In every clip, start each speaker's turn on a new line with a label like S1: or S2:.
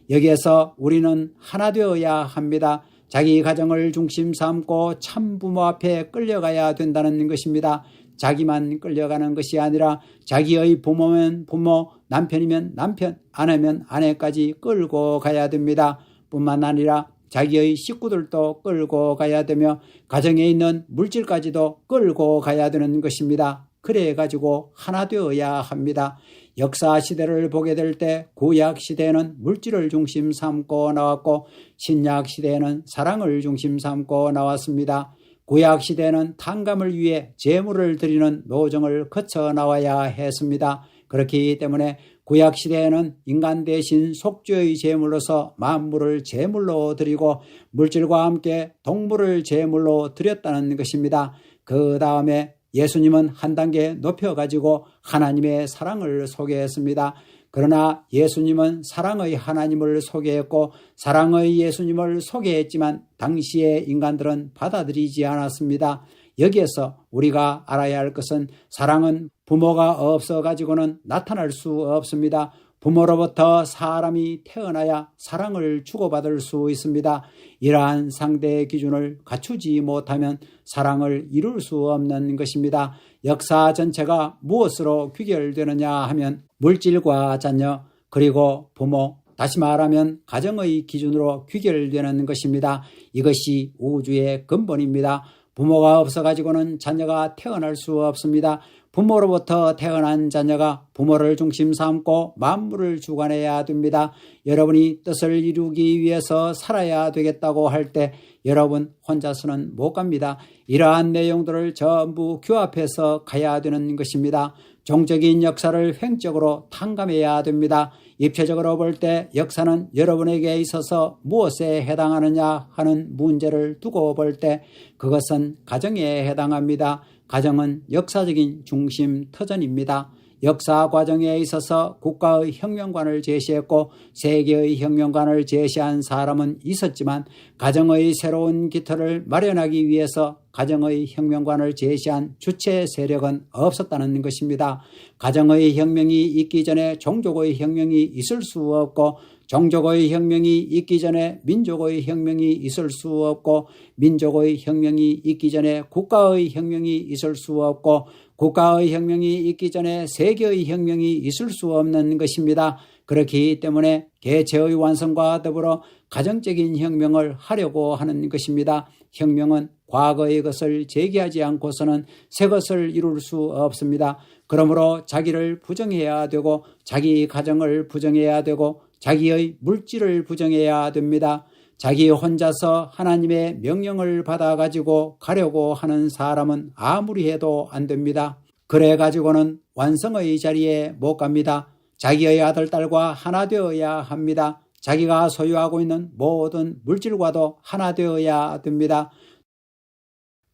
S1: 여기에서 우리는 하나 되어야 합니다. 자기 가정을 중심 삼고 참 부모 앞에 끌려가야 된다는 것입니다. 자기만 끌려가는 것이 아니라 자기의 부모면 부모, 남편이면 남편, 아내면 아내까지 끌고 가야 됩니다. 뿐만 아니라 자기의 식구들도 끌고 가야 되며 가정에 있는 물질까지도 끌고 가야 되는 것입니다. 그래 가지고 하나 되어야 합니다. 역사 시대를 보게 될 때 구약 시대에는 물질을 중심 삼고 나왔고 신약 시대에는 사랑을 중심 삼고 나왔습니다. 구약 시대에는 탕감을 위해 제물을 드리는 노정을 거쳐 나와야 했습니다. 그렇기 때문에 구약 시대에는 인간 대신 속죄의 제물로서 만물을 제물로 드리고 물질과 함께 동물을 제물로 드렸다는 것입니다. 그 다음에 예수님은 한 단계 높여가지고 하나님의 사랑을 소개했습니다. 그러나 예수님은 사랑의 하나님을 소개했고 사랑의 예수님을 소개했지만 당시의 인간들은 받아들이지 않았습니다. 여기에서 우리가 알아야 할 것은 사랑은 부모가 없어가지고는 나타날 수 없습니다. 부모로부터 사람이 태어나야 사랑을 주고받을 수 있습니다. 이러한 상대의 기준을 갖추지 못하면 사랑을 이룰 수 없는 것입니다. 역사 전체가 무엇으로 귀결되느냐 하면 물질과 자녀 그리고 부모, 다시 말하면 가정의 기준으로 귀결되는 것입니다. 이것이 우주의 근본입니다. 부모가 없어가지고는 자녀가 태어날 수 없습니다. 부모로부터 태어난 자녀가 부모를 중심 삼고 만물을 주관해야 됩니다. 여러분이 뜻을 이루기 위해서 살아야 되겠다고 할 때 여러분 혼자서는 못 갑니다. 이러한 내용들을 전부 규합해서 가야 되는 것입니다. 종적인 역사를 횡적으로 탕감해야 됩니다. 입체적으로 볼 때 역사는 여러분에게 있어서 무엇에 해당하느냐 하는 문제를 두고 볼 때 그것은 가정에 해당합니다. 가정은 역사적인 중심 터전입니다. 역사 과정에 있어서 국가의 혁명관을 제시했고 세계의 혁명관을 제시한 사람은 있었지만 가정의 새로운 기틀을 마련하기 위해서 가정의 혁명관을 제시한 주체 세력은 없었다는 것입니다. 가정의 혁명이 있기 전에 종족의 혁명이 있을 수 없고 종족의 혁명이 있기 전에 민족의 혁명이 있을 수 없고 민족의 혁명이 있기 전에 국가의 혁명이 있을 수 없고 국가의 혁명이 있기 전에 세계의 혁명이 있을 수 없는 것입니다. 그렇기 때문에 개체의 완성과 더불어 가정적인 혁명을 하려고 하는 것입니다. 혁명은 과거의 것을 제기하지 않고서는 새 것을 이룰 수 없습니다. 그러므로 자기를 부정해야 되고 자기 가정을 부정해야 되고 자기의 물질을 부정해야 됩니다. 자기 혼자서 하나님의 명령을 받아가지고 가려고 하는 사람은 아무리 해도 안 됩니다. 그래가지고는 완성의 자리에 못 갑니다. 자기의 아들, 딸과 하나 되어야 합니다. 자기가 소유하고 있는 모든 물질과도 하나 되어야 됩니다.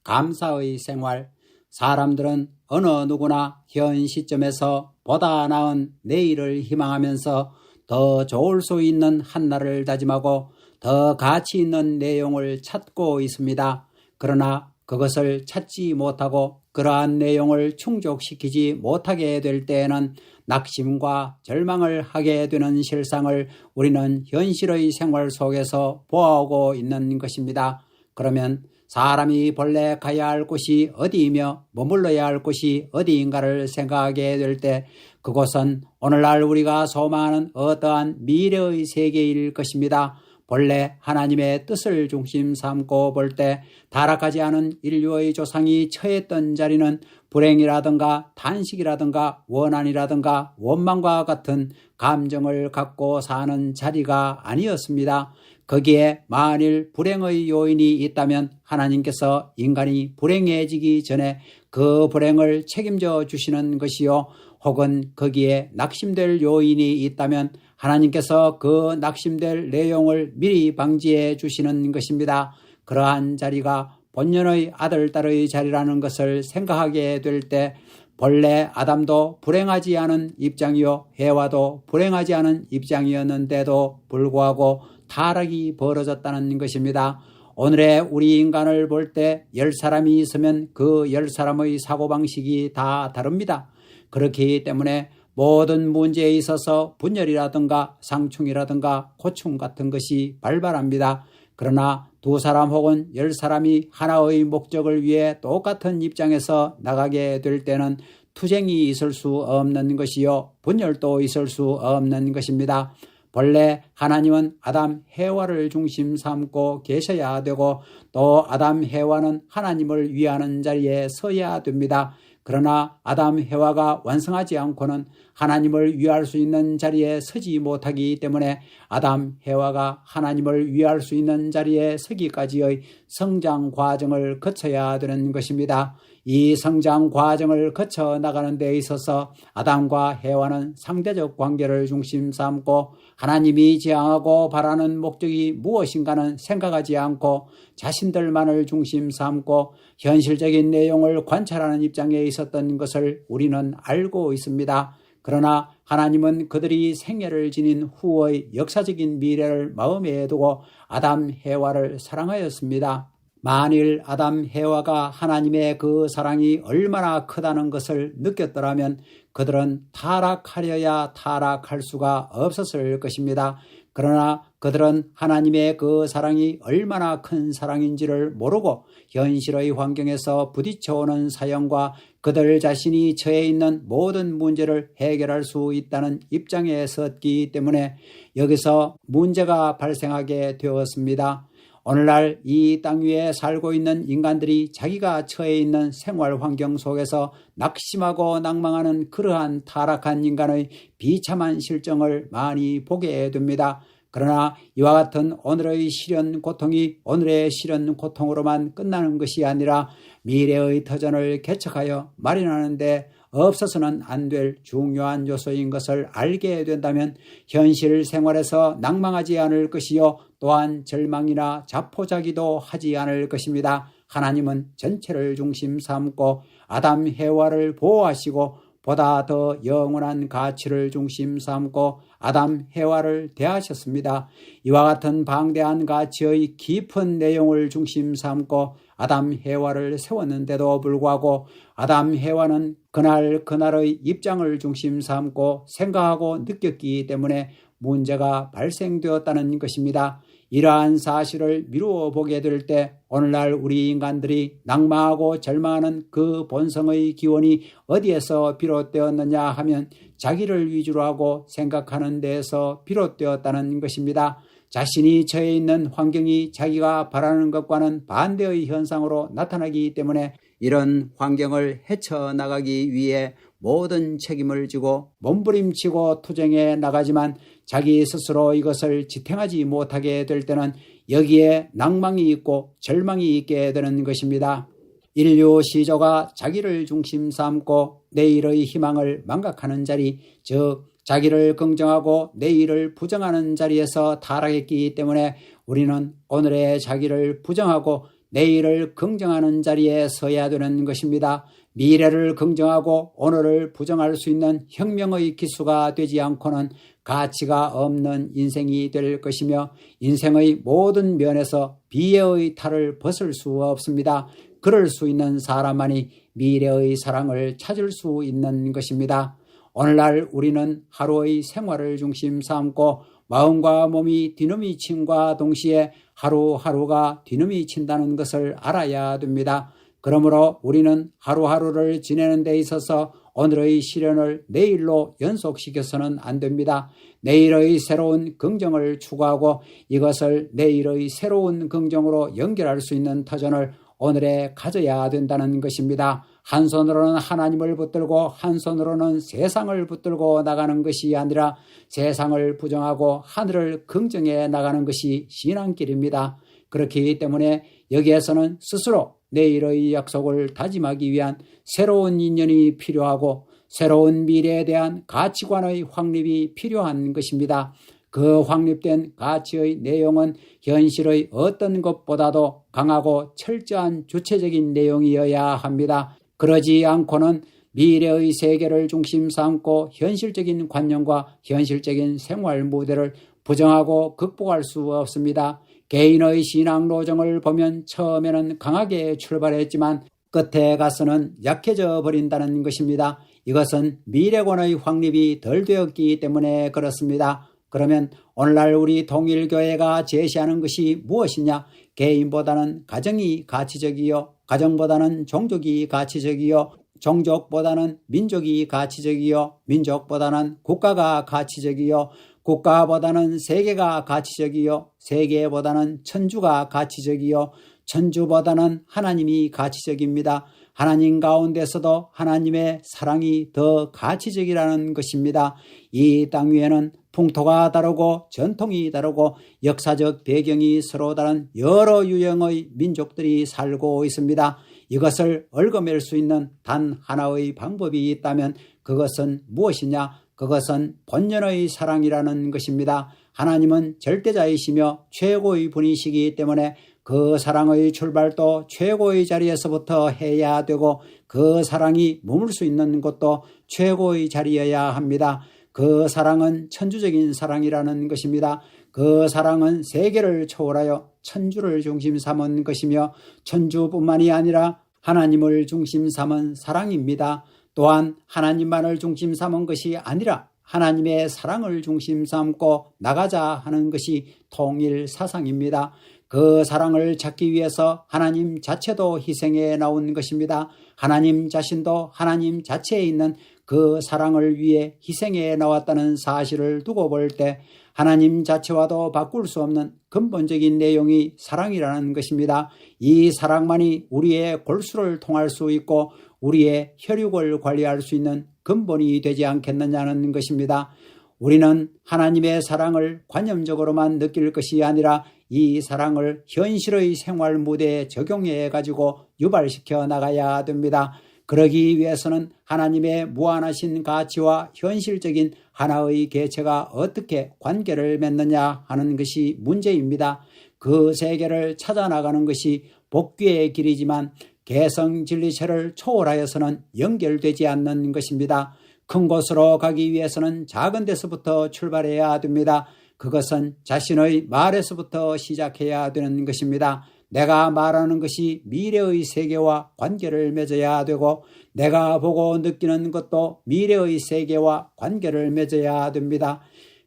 S1: 감사의 생활. 사람들은 어느 누구나 현 시점에서 보다 나은 내일을 희망하면서 더 좋을 수 있는 한날을 다짐하고 더 가치 있는 내용을 찾고 있습니다. 그러나 그것을 찾지 못하고 그러한 내용을 충족시키지 못하게 될 때에는 낙심과 절망을 하게 되는 실상을 우리는 현실의 생활 속에서 보아오고 있는 것입니다. 그러면 사람이 본래 가야 할 곳이 어디이며 머물러야 할 곳이 어디인가를 생각하게 될 때 그곳은 오늘날 우리가 소망하는 어떠한 미래의 세계일 것입니다. 본래 하나님의 뜻을 중심 삼고 볼 때 타락하지 않은 인류의 조상이 처했던 자리는 불행이라든가 단식이라든가 원한이라든가 원망과 같은 감정을 갖고 사는 자리가 아니었습니다. 거기에 만일 불행의 요인이 있다면 하나님께서 인간이 불행해지기 전에 그 불행을 책임져 주시는 것이요, 혹은 거기에 낙심될 요인이 있다면 하나님께서 그 낙심될 내용을 미리 방지해 주시는 것입니다. 그러한 자리가 본연의 아들, 딸의 자리라는 것을 생각하게 될 때 본래 아담도 불행하지 않은 입장이요 해와도 불행하지 않은 입장이었는데도 불구하고 타락이 벌어졌다는 것입니다. 오늘의 우리 인간을 볼 때 10사람이 있으면 그 10사람의 사고방식이 다 다릅니다. 그렇기 때문에 모든 문제에 있어서 분열이라든가 상충이라든가 고충 같은 것이 발발합니다. 그러나 두 사람 혹은 10사람이 하나의 목적을 위해 똑같은 입장에서 나가게 될 때는 투쟁이 있을 수 없는 것이요, 분열도 있을 수 없는 것입니다. 본래 하나님은 아담 해와를 중심 삼고 계셔야 되고 또 아담 해와는 하나님을 위하는 자리에 서야 됩니다. 그러나 아담 해와가 완성하지 않고는 하나님을 위할 수 있는 자리에 서지 못하기 때문에 아담 해와가 하나님을 위할 수 있는 자리에 서기까지의 성장 과정을 거쳐야 되는 것입니다. 이 성장 과정을 거쳐 나가는 데 있어서 아담과 해와는 상대적 관계를 중심 삼고 하나님이 지향하고 바라는 목적이 무엇인가는 생각하지 않고 자신들만을 중심 삼고 현실적인 내용을 관찰하는 입장에 있었던 것을 우리는 알고 있습니다. 그러나 하나님은 그들이 생애를 지닌 후의 역사적인 미래를 마음에 두고 아담 해와를 사랑하였습니다. 만일 아담 해와가 하나님의 그 사랑이 얼마나 크다는 것을 느꼈더라면 그들은 타락하려야 타락할 수가 없었을 것입니다. 그러나 그들은 하나님의 그 사랑이 얼마나 큰 사랑인지를 모르고 현실의 환경에서 부딪혀오는 사연과 그들 자신이 처해 있는 모든 문제를 해결할 수 있다는 입장에 섰기 때문에 여기서 문제가 발생하게 되었습니다. 오늘날 이 땅 위에 살고 있는 인간들이 자기가 처해 있는 생활 환경 속에서 낙심하고 낭망하는 그러한 타락한 인간의 비참한 실정을 많이 보게 됩니다. 그러나 이와 같은 오늘의 시련 고통이 오늘의 시련 고통으로만 끝나는 것이 아니라 미래의 터전을 개척하여 마련하는 데 없어서는 안 될 중요한 요소인 것을 알게 된다면 현실 생활에서 낭망하지 않을 것이요, 또한 절망이나 자포자기도 하지 않을 것입니다. 하나님은 전체를 중심 삼고 아담 해와를 보호하시고 보다 더 영원한 가치를 중심 삼고 아담 해와를 대하셨습니다. 이와 같은 방대한 가치의 깊은 내용을 중심 삼고 아담 해와를 세웠는데도 불구하고 아담 해와는 그날의 입장을 중심 삼고 생각하고 느꼈기 때문에 문제가 발생되었다는 것입니다. 이러한 사실을 미루어 보게 될 때 오늘날 우리 인간들이 낭망하고 절망하는 그 본성의 기원이 어디에서 비롯되었느냐 하면 자기를 위주로 하고 생각하는 데에서 비롯되었다는 것입니다. 자신이 처해 있는 환경이 자기가 바라는 것과는 반대의 현상으로 나타나기 때문에 이런 환경을 헤쳐나가기 위해 모든 책임을 지고 몸부림치고 투쟁해 나가지만 자기 스스로 이것을 지탱하지 못하게 될 때는 여기에 낭망이 있고 절망이 있게 되는 것입니다. 인류 시조가 자기를 중심 삼고 내일의 희망을 망각하는 자리, 즉 자기를 긍정하고 내일을 부정하는 자리에서 타락했기 때문에 우리는 오늘의 자기를 부정하고 내일을 긍정하는 자리에 서야 되는 것입니다. 미래를 긍정하고 오늘을 부정할 수 있는 혁명의 기수가 되지 않고는 가치가 없는 인생이 될 것이며 인생의 모든 면에서 비애의 탈을 벗을 수 없습니다. 그럴 수 있는 사람만이 미래의 사랑을 찾을 수 있는 것입니다. 오늘날 우리는 하루의 생활을 중심 삼고 마음과 몸이 뒤넘이침과 동시에 하루하루가 뒤넘이친다는 것을 알아야 됩니다. 그러므로 우리는 하루하루를 지내는 데 있어서 오늘의 시련을 내일로 연속시켜서는 안 됩니다. 내일의 새로운 긍정을 추구하고 이것을 내일의 새로운 긍정으로 연결할 수 있는 터전을 오늘에 가져야 된다는 것입니다. 한 손으로는 하나님을 붙들고 한 손으로는 세상을 붙들고 나가는 것이 아니라 세상을 부정하고 하늘을 긍정해 나가는 것이 신앙길입니다. 그렇기 때문에 여기에서는 스스로 내일의 약속을 다짐하기 위한 새로운 인연이 필요하고 새로운 미래에 대한 가치관의 확립이 필요한 것입니다. 그 확립된 가치의 내용은 현실의 어떤 것보다도 강하고 철저한 주체적인 내용이어야 합니다. 그러지 않고는 미래의 세계를 중심 삼고 현실적인 관념과 현실적인 생활 모델을 부정하고 극복할 수 없습니다. 개인의 신앙 노정을 보면 처음에는 강하게 출발했지만 끝에 가서는 약해져 버린다는 것입니다. 이것은 미래권의 확립이 덜 되었기 때문에 그렇습니다. 그러면 오늘날 우리 통일교회가 제시하는 것이 무엇이냐? 개인보다는 가정이 가치적이요, 가정보다는 종족이 가치적이요, 종족보다는 민족이 가치적이요, 민족보다는 국가가 가치적이요, 국가보다는 세계가 가치적이요, 세계보다는 천주가 가치적이요, 천주보다는 하나님이 가치적입니다. 하나님 가운데서도 하나님의 사랑이 더 가치적이라는 것입니다. 이 땅 위에는 풍토가 다르고 전통이 다르고 역사적 배경이 서로 다른 여러 유형의 민족들이 살고 있습니다. 이것을 얽어맬 수 있는 단 하나의 방법이 있다면 그것은 무엇이냐? 그것은 본연의 사랑이라는 것입니다. 하나님은 절대자이시며 최고의 분이시기 때문에 그 사랑의 출발도 최고의 자리에서부터 해야 되고 그 사랑이 머물 수 있는 곳도 최고의 자리여야 합니다. 그 사랑은 천주적인 사랑이라는 것입니다. 그 사랑은 세계를 초월하여 천주를 중심 삼은 것이며 천주뿐만이 아니라 하나님을 중심 삼은 사랑입니다. 또한 하나님만을 중심 삼은 것이 아니라 하나님의 사랑을 중심 삼고 나가자 하는 것이 통일 사상입니다. 그 사랑을 찾기 위해서 하나님 자체도 희생해 나온 것입니다. 하나님 자신도 하나님 자체에 있는 그 사랑을 위해 희생해 나왔다는 사실을 두고 볼 때 하나님 자체와도 바꿀 수 없는 근본적인 내용이 사랑이라는 것입니다. 이 사랑만이 우리의 골수를 통할 수 있고 우리의 혈육을 관리할 수 있는 근본이 되지 않겠느냐는 것입니다. 우리는 하나님의 사랑을 관념적으로만 느낄 것이 아니라 이 사랑을 현실의 생활 무대에 적용해 가지고 유발시켜 나가야 됩니다. 그러기 위해서는 하나님의 무한하신 가치와 현실적인 하나의 개체가 어떻게 관계를 맺느냐 하는 것이 문제입니다. 그 세계를 찾아나가는 것이 복귀의 길이지만 개성 진리체를 초월하여서는 연결되지 않는 것입니다. 큰 곳으로 가기 위해서는 작은 데서부터 출발해야 됩니다. 그것은 자신의 말에서부터 시작해야 되는 것입니다. 내가 말하는 것이 미래의 세계와 관계를 맺어야 되고 내가 보고 느끼는 것도 미래의 세계와 관계를 맺어야 됩니다.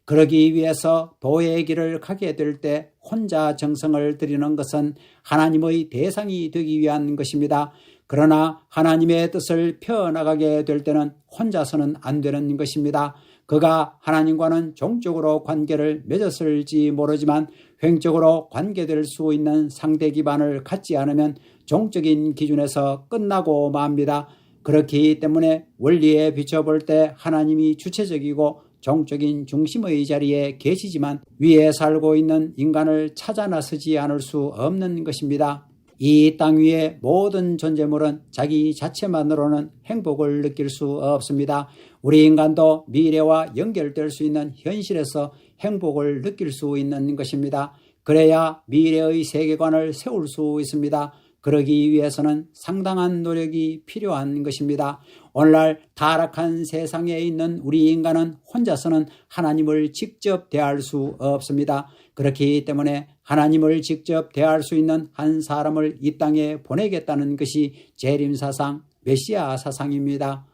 S1: 그러기 위해서 도의 길을 가게 될 때 혼자 정성을 들이는 것은 하나님의 대상이 되기 위한 것입니다. 그러나 하나님의 뜻을 펴나가게 될 때는 혼자서는 안 되는 것입니다. 그가 하나님과는 종적으로 관계를 맺었을지 모르지만 횡적으로 관계될 수 있는 상대 기반을 갖지 않으면 종적인 기준에서 끝나고 맙니다. 그렇기 때문에 원리에 비춰볼 때 하나님이 주체적이고 종적인 중심의 자리에 계시지만 위에 살고 있는 인간을 찾아 나서지 않을 수 없는 것입니다. 이 땅 위의 모든 존재물은 자기 자체만으로는 행복을 느낄 수 없습니다. 우리 인간도 미래와 연결될 수 있는 현실에서 행복을 느낄 수 있는 것입니다. 그래야 미래의 세계관을 세울 수 있습니다. 그러기 위해서는 상당한 노력이 필요한 것입니다. 오늘날 타락한 세상에 있는 우리 인간은 혼자서는 하나님을 직접 대할 수 없습니다. 그렇기 때문에 하나님을 직접 대할 수 있는 한 사람을 이 땅에 보내겠다는 것이 재림사상, 메시아 사상입니다.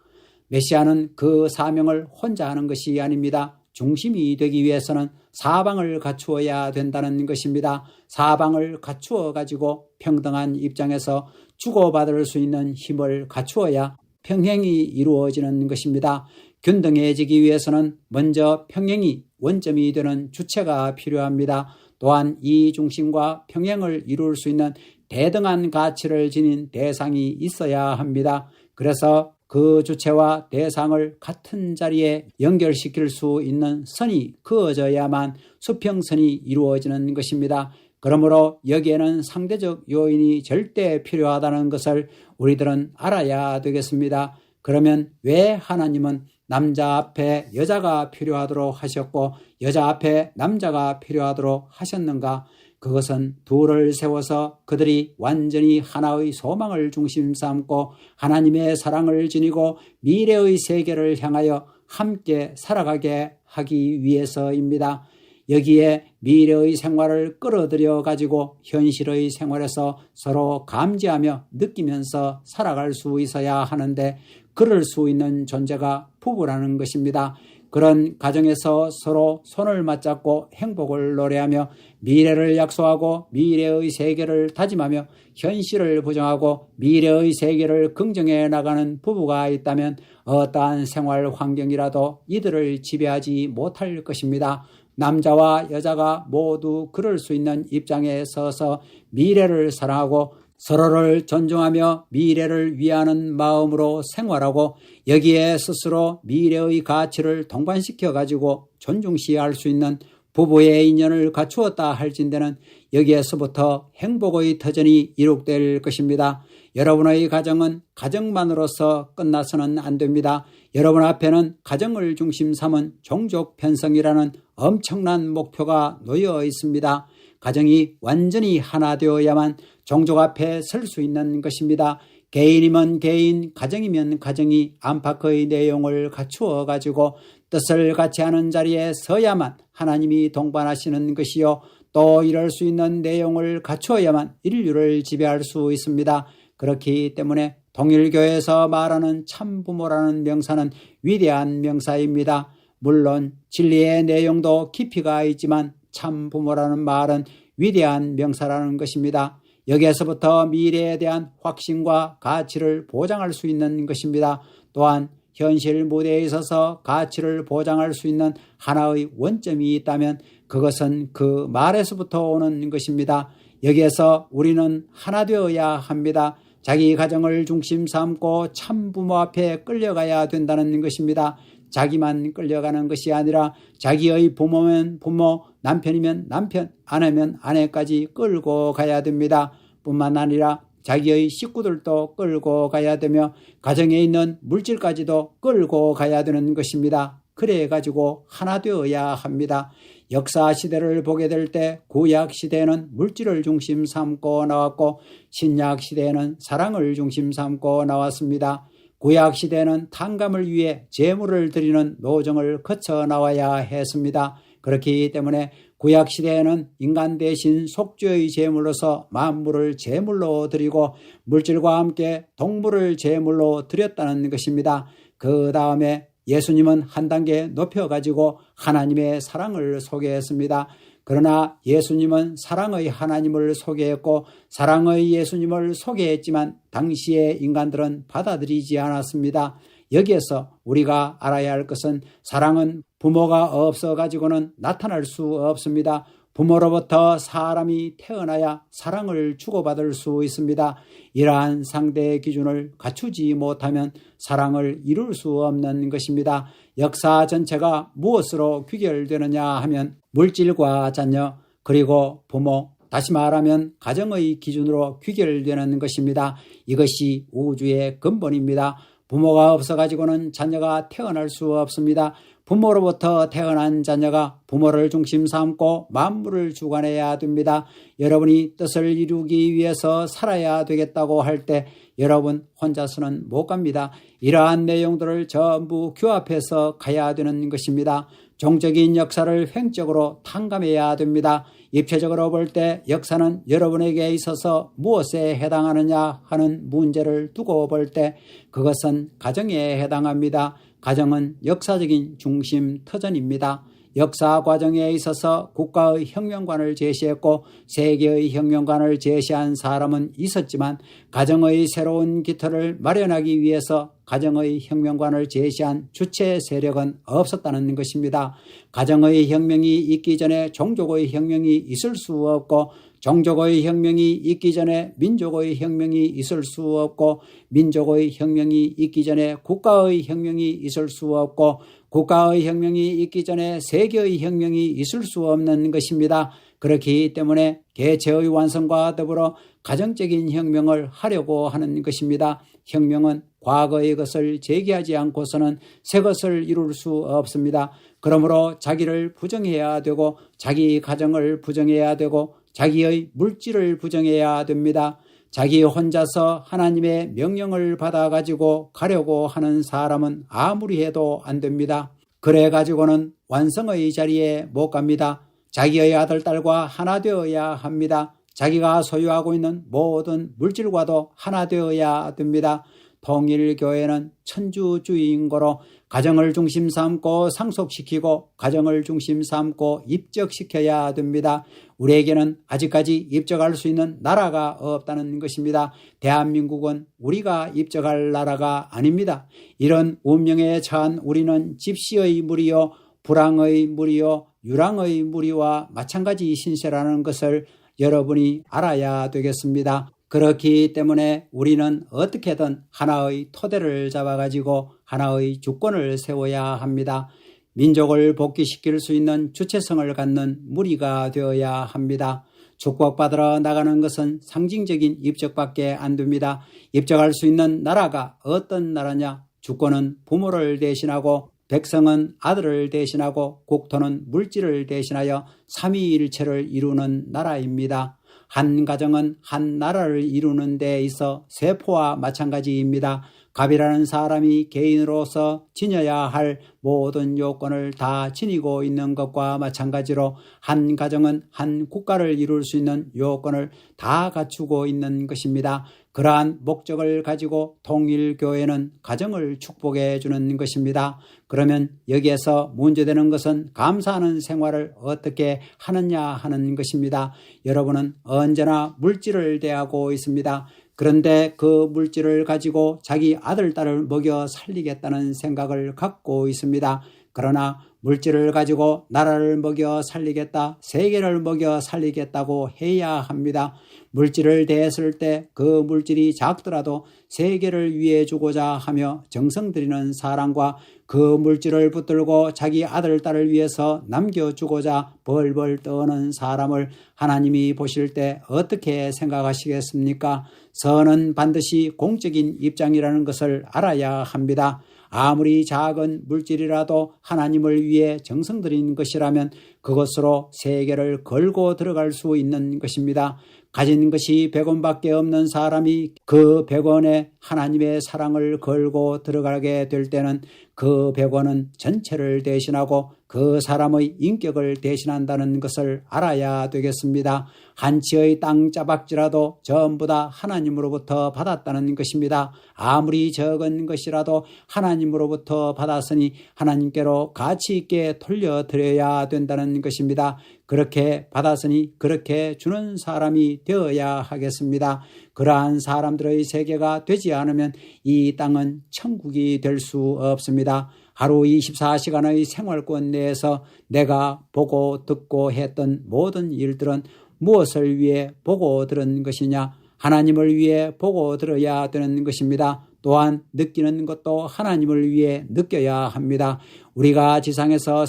S1: 메시아는 그 사명을 혼자 하는 것이 아닙니다. 중심이 되기 위해서는 사방을 갖추어야 된다는 것입니다. 사방을 갖추어 가지고 평등한 입장에서 주고받을 수 있는 힘을 갖추어야 평행이 이루어지는 것입니다. 균등해지기 위해서는 먼저 평행이 원점이 되는 주체가 필요합니다. 또한 이 중심과 평행을 이룰 수 있는 대등한 가치를 지닌 대상이 있어야 합니다. 그래서 그 주체와 대상을 같은 자리에 연결시킬 수 있는 선이 그어져야만 수평선이 이루어지는 것입니다. 그러므로 여기에는 상대적 요인이 절대 필요하다는 것을 우리들은 알아야 되겠습니다. 그러면 왜 하나님은 남자 앞에 여자가 필요하도록 하셨고 여자 앞에 남자가 필요하도록 하셨는가? 그것은 둘을 세워서 그들이 완전히 하나의 소망을 중심 삼고 하나님의 사랑을 지니고 미래의 세계를 향하여 함께 살아가게 하기 위해서입니다. 여기에 미래의 생활을 끌어들여 가지고 현실의 생활에서 서로 감지하며 느끼면서 살아갈 수 있어야 하는데 그럴 수 있는 존재가 부부라는 것입니다. 그런 가정에서 서로 손을 맞잡고 행복을 노래하며 미래를 약속하고 미래의 세계를 다짐하며 현실을 부정하고 미래의 세계를 긍정해 나가는 부부가 있다면 어떠한 생활 환경이라도 이들을 지배하지 못할 것입니다. 남자와 여자가 모두 그럴 수 있는 입장에 서서 미래를 사랑하고 서로를 존중하며 미래를 위하는 마음으로 생활하고 여기에 스스로 미래의 가치를 동반시켜 가지고 존중시할 수 있는 부부의 인연을 갖추었다 할진대는 여기에서부터 행복의 터전이 이룩될 것입니다. 여러분의 가정은 가정만으로서 끝나서는 안 됩니다. 여러분 앞에는 가정을 중심 삼은 종족 편성이라는 엄청난 목표가 놓여 있습니다. 가정이 완전히 하나 되어야만 종족 앞에 설 수 있는 것입니다. 개인이면 개인, 가정이면 가정이 안팎의 내용을 갖추어 가지고 뜻을 같이 하는 자리에 서야만 하나님이 동반하시는 것이요, 또 이럴 수 있는 내용을 갖추어야만 인류를 지배할 수 있습니다. 그렇기 때문에 통일교에서 말하는 참부모라는 명사는 위대한 명사입니다. 물론 진리의 내용도 깊이가 있지만 참부모라는 말은 위대한 명사라는 것입니다. 여기에서부터 미래에 대한 확신과 가치를 보장할 수 있는 것입니다. 또한 현실 무대에 있어서 가치를 보장할 수 있는 하나의 원점이 있다면 그것은 그 말에서부터 오는 것입니다. 여기에서 우리는 하나 되어야 합니다. 자기 가정을 중심 삼고 참부모 앞에 끌려가야 된다는 것입니다. 자기만 끌려가는 것이 아니라 자기의 부모면 부모, 남편이면 남편, 아내면 아내까지 끌고 가야 됩니다. 뿐만 아니라 자기의 식구들도 끌고 가야 되며 가정에 있는 물질까지도 끌고 가야 되는 것입니다. 그래 가지고 하나 되어야 합니다. 역사 시대를 보게 될 때 구약 시대에는 물질을 중심 삼고 나왔고 신약 시대에는 사랑을 중심 삼고 나왔습니다. 구약 시대에는 탕감을 위해 제물을 드리는 노정을 거쳐 나와야 했습니다. 그렇기 때문에 구약 시대에는 인간 대신 속죄의 제물로서 만물을 제물로 드리고 물질과 함께 동물을 제물로 드렸다는 것입니다. 그 다음에 예수님은 한 단계 높여가지고 하나님의 사랑을 소개했습니다. 그러나 예수님은 사랑의 하나님을 소개했고 사랑의 예수님을 소개했지만 당시의 인간들은 받아들이지 않았습니다. 여기에서 우리가 알아야 할 것은 사랑은 부모가 없어가지고는 나타날 수 없습니다. 부모로부터 사람이 태어나야 사랑을 주고받을 수 있습니다. 이러한 상대의 기준을 갖추지 못하면 사랑을 이룰 수 없는 것입니다. 역사 전체가 무엇으로 귀결되느냐 하면 물질과 자녀 그리고 부모, 다시 말하면 가정의 기준으로 귀결되는 것입니다. 이것이 우주의 근본입니다. 부모가 없어가지고는 자녀가 태어날 수 없습니다. 부모로부터 태어난 자녀가 부모를 중심 삼고 만물을 주관해야 됩니다. 여러분이 뜻을 이루기 위해서 살아야 되겠다고 할 때 여러분 혼자서는 못 갑니다. 이러한 내용들을 전부 규합해서 가야 되는 것입니다. 종적인 역사를 횡적으로 탕감해야 됩니다. 입체적으로 볼 때 역사는 여러분에게 있어서 무엇에 해당하느냐 하는 문제를 두고 볼 때 그것은 가정에 해당합니다. 가정은 역사적인 중심 터전입니다. 역사 과정에 있어서 국가의 혁명관을 제시했고 세계의 혁명관을 제시한 사람은 있었지만 가정의 새로운 기틀을 마련하기 위해서 가정의 혁명관을 제시한 주체 세력은 없었다는 것입니다. 가정의 혁명이 있기 전에 종족의 혁명이 있을 수 없고 종족의 혁명이 있기 전에 민족의 혁명이 있을 수 없고 민족의 혁명이 있기 전에 국가의 혁명이 있을 수 없고 국가의 혁명이 있기 전에 세계의 혁명이 있을 수 없는 것입니다. 그렇기 때문에 개체의 완성과 더불어 가정적인 혁명을 하려고 하는 것입니다. 혁명은 과거의 것을 제기하지 않고서는 새 것을 이룰 수 없습니다. 그러므로 자기를 부정해야 되고 자기 가정을 부정해야 되고 자기의 물질을 부정해야 됩니다. 자기 혼자서 하나님의 명령을 받아가지고 가려고 하는 사람은 아무리 해도 안 됩니다. 그래가지고는 완성의 자리에 못 갑니다. 자기의 아들, 딸과 하나 되어야 합니다. 자기가 소유하고 있는 모든 물질과도 하나 되어야 됩니다. 통일교회는 천주주의인 거로 가정을 중심 삼고 상속시키고 가정을 중심 삼고 입적시켜야 됩니다. 우리에게는 아직까지 입적할 수 있는 나라가 없다는 것입니다. 대한민국은 우리가 입적할 나라가 아닙니다. 이런 운명에 처한 우리는 집시의 무리요 불황의 무리요 유랑의 무리와 마찬가지 신세라는 것을 여러분이 알아야 되겠습니다. 그렇기 때문에 우리는 어떻게든 하나의 토대를 잡아가지고 하나의 주권을 세워야 합니다. 민족을 복귀시킬 수 있는 주체성을 갖는 무리가 되어야 합니다. 축복받으러 나가는 것은 상징적인 입적밖에 안 됩니다. 입적할 수 있는 나라가 어떤 나라냐? 주권은 부모를 대신하고 백성은 아들을 대신하고 국토는 물질을 대신하여 삼위일체를 이루는 나라입니다. 한 가정은 한 나라를 이루는 데 있어 세포와 마찬가지입니다. 갑이라는 사람이 개인으로서 지녀야 할 모든 요건을 다 지니고 있는 것과 마찬가지로 한 가정은 한 국가를 이룰 수 있는 요건을 다 갖추고 있는 것입니다. 그러한 목적을 가지고 통일교회는 가정을 축복해 주는 것입니다. 그러면 여기에서 문제되는 것은 감사하는 생활을 어떻게 하느냐 하는 것입니다. 여러분은 언제나 물질을 대하고 있습니다. 그런데 그 물질을 가지고 자기 아들, 딸을 먹여 살리겠다는 생각을 갖고 있습니다. 그러나 물질을 가지고 나라를 먹여 살리겠다, 세계를 먹여 살리겠다고 해야 합니다. 물질을 대했을 때 그 물질이 작더라도 세계를 위해 주고자 하며 정성 들이는 사람과 그 물질을 붙들고 자기 아들, 딸을 위해서 남겨주고자 벌벌 떠는 사람을 하나님이 보실 때 어떻게 생각하시겠습니까? 선은 반드시 공적인 입장이라는 것을 알아야 합니다. 아무리 작은 물질이라도 하나님을 위해 정성 들인 것이라면 그것으로 세계를 걸고 들어갈 수 있는 것입니다. 가진 것이 100원밖에 없는 사람이 그 100원에 하나님의 사랑을 걸고 들어가게 될 때는 그 100원은 전체를 대신하고 그 사람의 인격을 대신한다는 것을 알아야 되겠습니다. 한 치의 땅자박지라도 전부 다 하나님으로부터 받았다는 것입니다. 아무리 적은 것이라도 하나님으로부터 받았으니 하나님께로 가치 있게 돌려드려야 된다는 것입니다. 그렇게 받았으니 그렇게 주는 사람이 되어야 하겠습니다. 그러한 사람들의 세계가 되지 않으면 이 땅은 천국이 될 수 없습니다. 하루 24시간의 생활권 내에서 내가 보고 듣고 했던 모든 일들은 무엇을 위해 보고 들은 것이냐? 하나님을 위해 보고 들어야 되는 것입니다. 또한 느끼는 것도 하나님을 위해 느껴야 합니다. 우리가 지상에서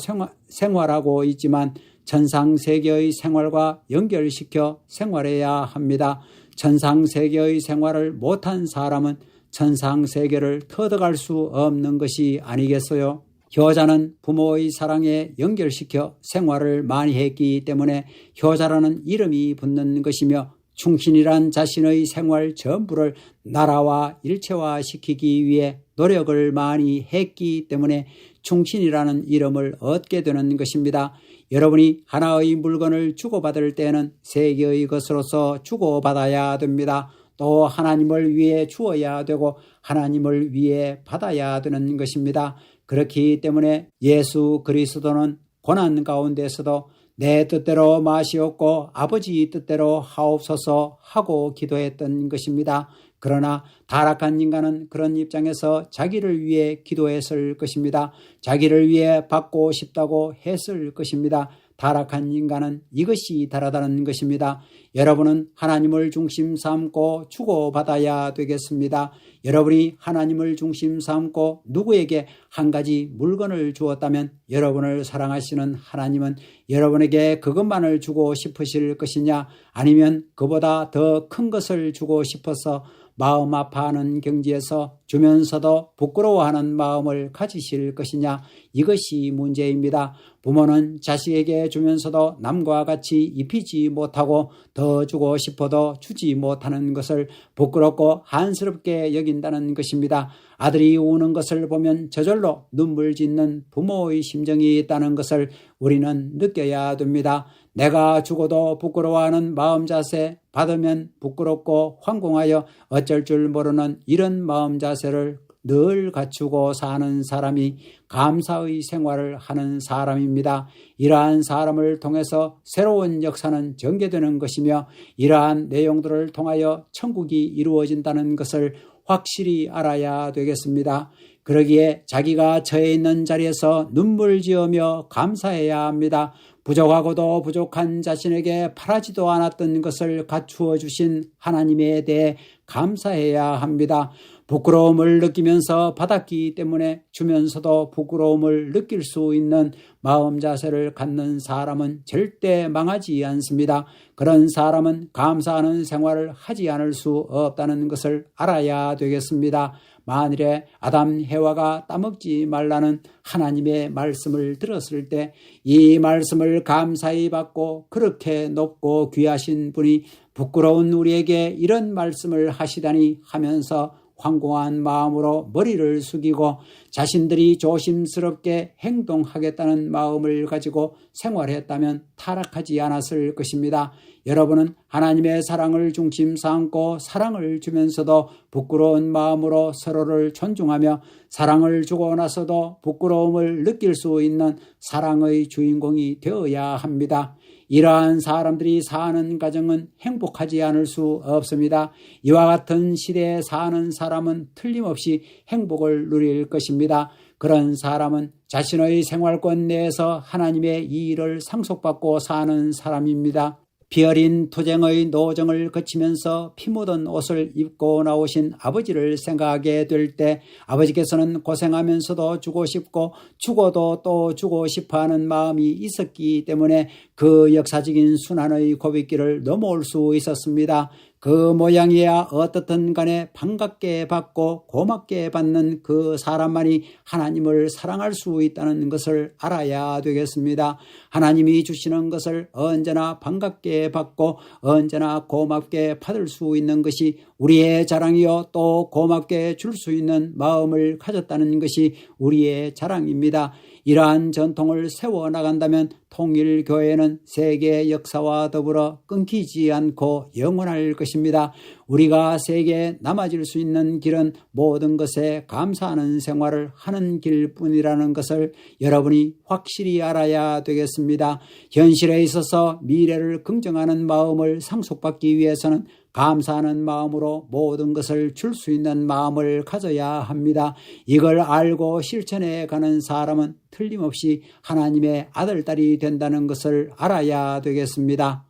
S1: 생활하고 있지만 천상세계의 생활과 연결시켜 생활해야 합니다. 천상세계의 생활을 못한 사람은 천상세계를 터득할 수 없는 것이 아니겠어요? 효자는 부모의 사랑에 연결시켜 생활을 많이 했기 때문에 효자라는 이름이 붙는 것이며 충신이란 자신의 생활 전부를 나라와 일체화시키기 위해 노력을 많이 했기 때문에 충신이라는 이름을 얻게 되는 것입니다. 여러분이 하나의 물건을 주고받을 때는 세계의 것으로서 주고받아야 됩니다. 또 하나님을 위해 주어야 되고 하나님을 위해 받아야 되는 것입니다. 그렇기 때문에 예수 그리스도는 고난 가운데서도 내 뜻대로 마시옵고 아버지 뜻대로 하옵소서 하고 기도했던 것입니다. 그러나 타락한 인간은 그런 입장에서 자기를 위해 기도했을 것입니다. 자기를 위해 받고 싶다고 했을 것입니다. 타락한 인간은 이것이 다르다는 것입니다. 여러분은 하나님을 중심 삼고 주고받아야 되겠습니다. 여러분이 하나님을 중심 삼고 누구에게 한 가지 물건을 주었다면 여러분을 사랑하시는 하나님은 여러분에게 그것만을 주고 싶으실 것이냐, 아니면 그보다 더 큰 것을 주고 싶어서 마음 아파하는 경지에서 주면서도 부끄러워하는 마음을 가지실 것이냐, 것이냐, 이것이 문제입니다. 부모는 자식에게 주면서도 남과 같이 입히지 못하고 더 주고 싶어도 주지 못하는 것을 부끄럽고 한스럽게 여긴다는 것입니다. 아들이 우는 것을 보면 저절로 눈물 짓는 부모의 심정이 있다는 것을 우리는 느껴야 됩니다. 내가 주고도 부끄러워하는 마음 자세, 받으면 부끄럽고 황공하여 어쩔 줄 모르는 이런 마음 자세를 늘 갖추고 사는 사람이 감사의 생활을 하는 사람입니다. 이러한 사람을 통해서 새로운 역사는 전개되는 것이며 이러한 내용들을 통하여 천국이 이루어진다는 것을 확실히 알아야 되겠습니다. 그러기에 자기가 처해 있는 자리에서 눈물 지으며 감사해야 합니다. 부족하고도 부족한 자신에게 바라지도 않았던 것을 갖추어 주신 하나님에 대해 감사해야 합니다. 부끄러움을 느끼면서 받았기 때문에 주면서도 부끄러움을 느낄 수 있는 마음 자세를 갖는 사람은 절대 망하지 않습니다. 그런 사람은 감사하는 생활을 하지 않을 수 없다는 것을 알아야 되겠습니다. 만일에 아담 해와가 따먹지 말라는 하나님의 말씀을 들었을 때 이 말씀을 감사히 받고 그렇게 높고 귀하신 분이 부끄러운 우리에게 이런 말씀을 하시다니 하면서 황공한 마음으로 머리를 숙이고 자신들이 조심스럽게 행동하겠다는 마음을 가지고 생활했다면 타락하지 않았을 것입니다. 여러분은 하나님의 사랑을 중심 삼고 사랑을 주면서도 부끄러운 마음으로 서로를 존중하며 사랑을 주고 나서도 부끄러움을 느낄 수 있는 사랑의 주인공이 되어야 합니다. 이러한 사람들이 사는 가정은 행복하지 않을 수 없습니다. 이와 같은 시대에 사는 사람은 틀림없이 행복을 누릴 것입니다. 그런 사람은 자신의 생활권 내에서 하나님의 일을 상속받고 사는 사람입니다. 피 어린 투쟁의 노정을 거치면서 피 묻은 옷을 입고 나오신 아버지를 생각하게 될 때 아버지께서는 고생하면서도 주고 싶고 주고도 또 주고 싶어하는 마음이 있었기 때문에 그 역사적인 순환의 고비길을 넘어올 수 있었습니다. 그 모양이야 어떻든 간에 반갑게 받고 고맙게 받는 그 사람만이 하나님을 사랑할 수 있다는 것을 알아야 되겠습니다. 하나님이 주시는 것을 언제나 반갑게 받고 언제나 고맙게 받을 수 있는 것이 우리의 자랑이요 또 고맙게 줄 수 있는 마음을 가졌다는 것이 우리의 자랑입니다. 이러한 전통을 세워나간다면 통일교회는 세계 역사와 더불어 끊기지 않고 영원할 것입니다. 우리가 세계에 남아질 수 있는 길은 모든 것에 감사하는 생활을 하는 길뿐이라는 것을 여러분이 확실히 알아야 되겠습니다. 현실에 있어서 미래를 긍정하는 마음을 상속받기 위해서는 감사하는 마음으로 모든 것을 줄 수 있는 마음을 가져야 합니다. 이걸 알고 실천해 가는 사람은 틀림없이 하나님의 아들, 딸이 된다는 것을 알아야 되겠습니다.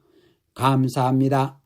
S1: 감사합니다.